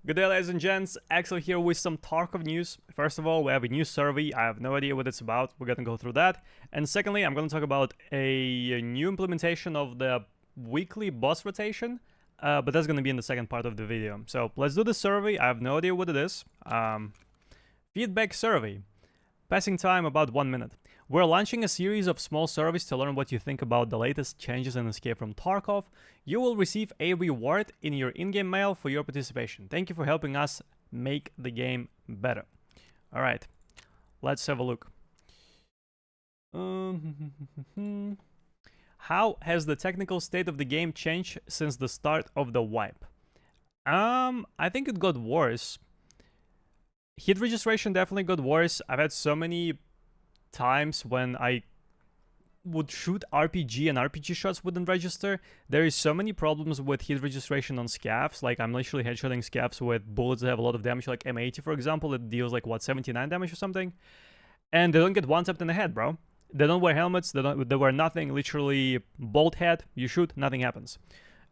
Good day, ladies and gents. Axel here with some Tarkov news. First of all, we have a new survey. I have no idea what it's about. We're gonna go through that. And secondly, I'm gonna talk about a new implementation of the weekly boss rotation. But that's gonna be in the second part of the video. So let's do the survey. I have no idea what it is. Feedback survey. Passing time about 1 minute. We're launching a series of small surveys to learn what you think about the latest changes in Escape from Tarkov. You will receive a reward in your in-game mail for your participation. Thank you for helping us make the game better. All right, let's have a look. How has the technical state of the game changed since the start of the wipe? I think it got worse. Hit registration definitely got worse. I've had so many times when I would shoot RPG and RPG shots wouldn't register. There is so many problems with hit registration on scavs. Like, I'm literally headshotting scavs with bullets that have a lot of damage, like M80 for example, that deals like what, 79 damage or something, and they don't get one-tapped in the head, bro. They don't wear helmets, they wear nothing, literally bolt head, you shoot, nothing happens.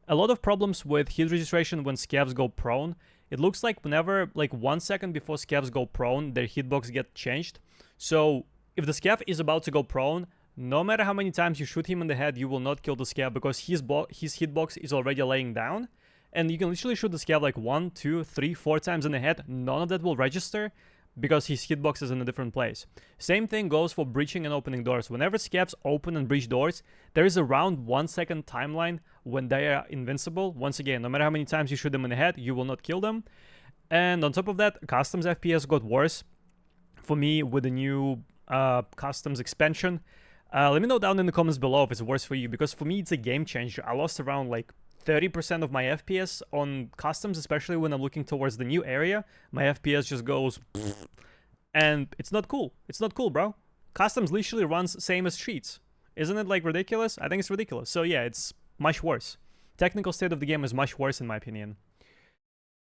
A lot of problems with hit registration when scavs go prone. It looks like whenever, like 1 second before scavs go prone, their hitbox get changed. So if the scav is about to go prone, no matter how many times you shoot him in the head, you will not kill the scav because his hitbox is already laying down. And you can literally shoot the scav like 1, 2, 3, 4 times in the head. None of that will register because his hitbox is in a different place. Same thing goes for breaching and opening doors. Whenever scavs open and breach doors, there is around 1 second timeline when they are invincible. Once again, no matter how many times you shoot them in the head, you will not kill them. And on top of that, customs FPS got worse for me with the new customs expansion. Let me know down in the comments below if it's worse for you, because for me it's a game changer. I lost around like 30% of my FPS on customs, especially when I'm looking towards the new area. My FPS just goes and it's not cool. It's not cool, bro. Customs literally runs same as cheats. Isn't it like ridiculous? I think it's ridiculous. So yeah, it's much worse. Technical state of the game is much worse in my opinion.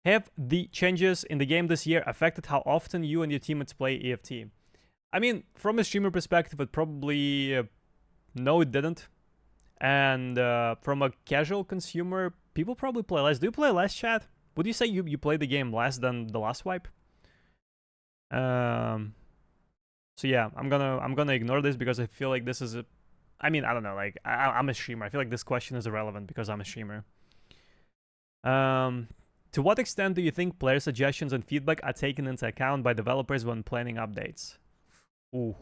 Have the changes in the game this year affected how often you and your teammates play EFT? I mean, from a streamer perspective, it probably... no, it didn't. And from a casual consumer, people probably play less. Do you play less, chat? Would you say you play the game less than the last wipe? So yeah, I'm gonna ignore this because I feel like this is a... I mean, I don't know, like, I'm a streamer. I feel like this question is irrelevant because I'm a streamer. To what extent do you think player suggestions and feedback are taken into account by developers when planning updates? Ooh.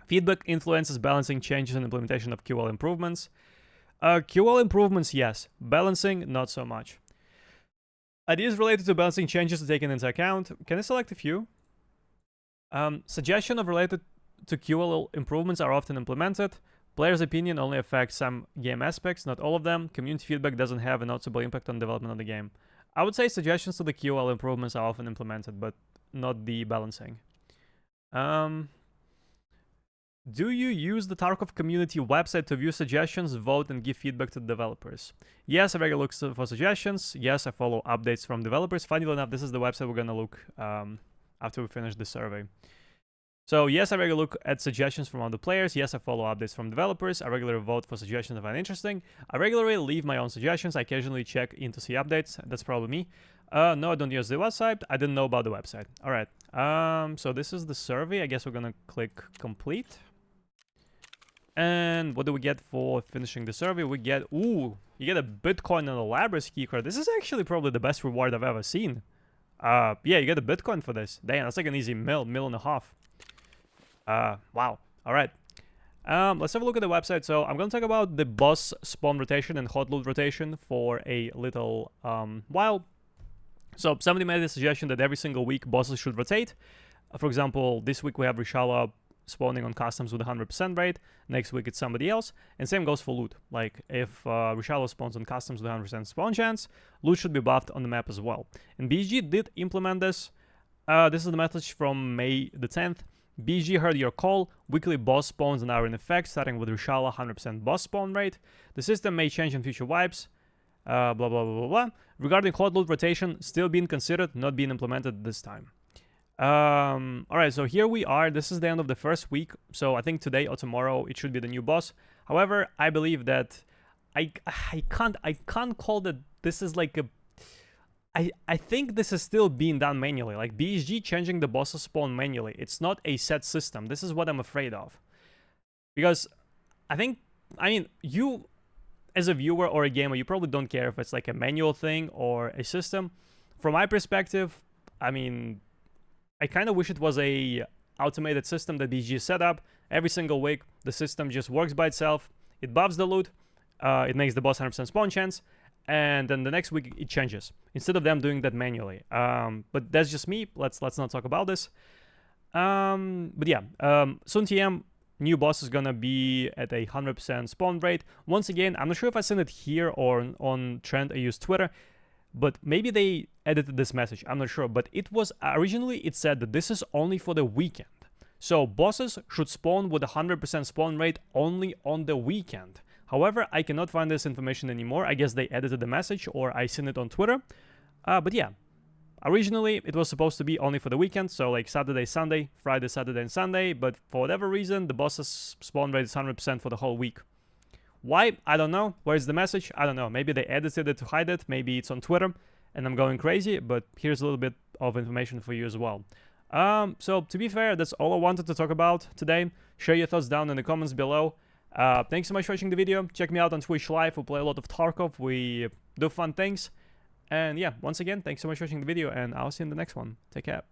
Feedback influences balancing changes and implementation of QL improvements. QL improvements, yes. Balancing, not so much. Ideas related to balancing changes are taken into account. Can I select a few? Suggestion of related to QL improvements are often implemented. Players' opinion only affects some game aspects, not all of them. Community feedback doesn't have a noticeable impact on development of the game. I would say suggestions to the QL improvements are often implemented, but not the balancing. Do you use the Tarkov community website to view suggestions, vote, and give feedback to the developers? Yes, I regularly look for suggestions. Yes, I follow updates from developers. Funnily enough, this is the website we're gonna look after we finish the survey. So yes, I regularly look at suggestions from other players. Yes, I follow updates from developers. I regularly vote for suggestions I find interesting. I regularly leave my own suggestions. I occasionally check in to see updates. That's probably me. No, I don't use the website. I didn't know about the website. All right. So this is the survey. I guess we're gonna click complete. And what do we get for finishing the survey? We get, ooh, you get a Bitcoin and a Labras keycard. This is actually probably the best reward I've ever seen. Yeah, you get a Bitcoin for this. Damn, that's like an easy mil and a half. Wow. All right. Let's have a look at the website. So I'm going to talk about the boss spawn rotation and hot loot rotation for a little while. So somebody made a suggestion that every single week bosses should rotate. For example, this week we have Rishala spawning on customs with 100% rate. Next week it's somebody else. And same goes for loot. Like if Rishala spawns on customs with 100% spawn chance, loot should be buffed on the map as well. And BG did implement this. This is the message from May the 10th. BG heard your call. Weekly boss spawns are in effect, starting with Rishala 100% boss spawn rate. The system may change in future wipes. Blah, blah, blah, blah, blah. Regarding hot loot rotation, still being considered, not being implemented this time. Alright, so here we are. This is the end of the first week. So I think today or tomorrow it should be the new boss. However, I believe that I can't call that this is like a I think this is still being done manually. Like BSG changing the boss's spawn manually. It's not a set system. This is what I'm afraid of. Because I mean, you as a viewer or a gamer, you probably don't care if it's like a manual thing or a system. From my perspective, I mean, I kind of wish it was a automated system that BSG set up. Every single week, the system just works by itself. It buffs the loot. It makes the boss 100% spawn chance. And then the next week it changes instead of them doing that manually. But that's just me. Let's not talk about this. But yeah, soon TM new boss is gonna be at a 100% spawn rate. Once again, I'm not sure if I sent it here or on Trend. I used Twitter, but maybe they edited this message. I'm not sure. But it was originally it said that this is only for the weekend. So bosses should spawn with a 100% spawn rate only on the weekend. However, I cannot find this information anymore. I guess they edited the message or I seen it on Twitter. But yeah, originally it was supposed to be only for the weekend. So like Saturday, Sunday, Friday, Saturday, and Sunday. But for whatever reason, the boss's spawn rate is 100% for the whole week. Why? I don't know. Where's the message? I don't know. Maybe they edited it to hide it. Maybe it's on Twitter and I'm going crazy. But here's a little bit of information for you as well. So to be fair, that's all I wanted to talk about today. Share your thoughts down in the comments below. Thanks so much for watching the video. Check me out on Twitch Live. We play a lot of Tarkov. We do fun things. And yeah, once again, thanks so much for watching the video, and I'll see you in the next one. Take care.